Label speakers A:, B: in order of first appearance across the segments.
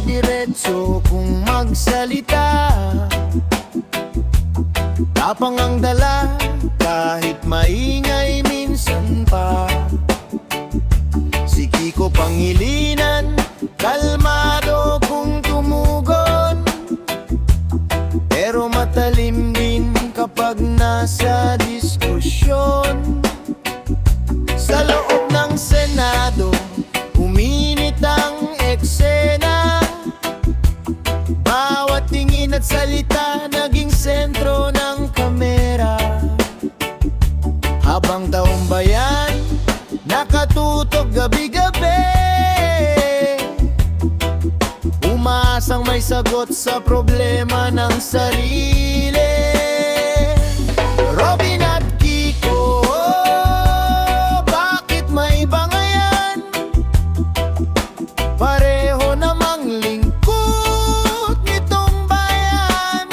A: diretso kung magsalita. Tapang ang dala kahit maingay minsan pa. Si Kiko Pangilinan, kalmado kung tumugon, pero matalim din kapag nasa diskusyon. Sa loob ng Senado, uminit ang eksena. Bawat tingin at salita naging sentro ng kamera. Habang taong bayan nakatutok gabi-gabi, umaasang may sagot sa problema ng sarili. Robin at Kiko, bakit may bangayan? Pareho namang lingkod nitong bayan.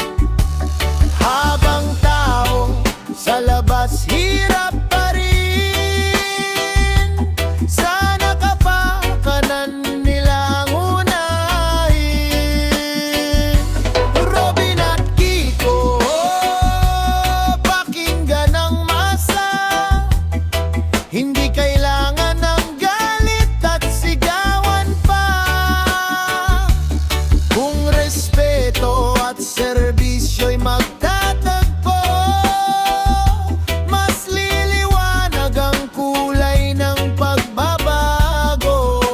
A: Habang taong sa labas hirap pa rin, sana kapakanan nilang unahin. Robin at Kiko, pakinggan ang masa. Hindi kailangan ng galit at sigawan pa. Kung respeto at serbisyo'y magtatagpo, mas liliwanag ang kulay ng pagbabago.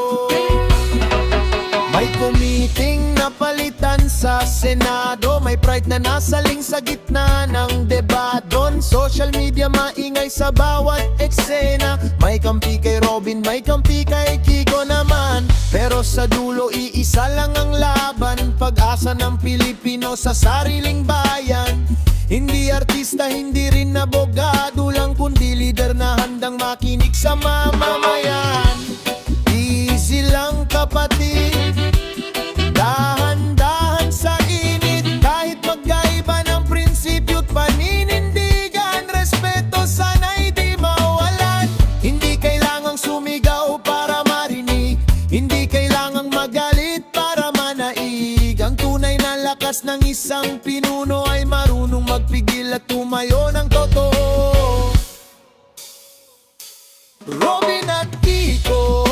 A: May committing napalitan sa Senado, may pride na nasaling sa gitna ng debadon. Social media maingay sa bawat eksena. May kampi kay Robin, may kampi kay Kiko naman, pero sa dulo iisa lang ang laban. Pag-asa ng Pilipino sa sariling bayan. Hindi artista, hindi rin abogado lang, kundi leader na handang makinig sa mamamayan. Easy lang kapatid, dahan-dahan sa init. Kahit magkaiba ng prinsipyo't paninindigan, respeto sana'y di mawalan. Hindi kailangang sumigaw para marinig, hindi kailangang magalit para manaig. Ang tunay na lakas ng isang pinuno ay marunong magpigil at tumayo ng totoo. Robin at Kiko,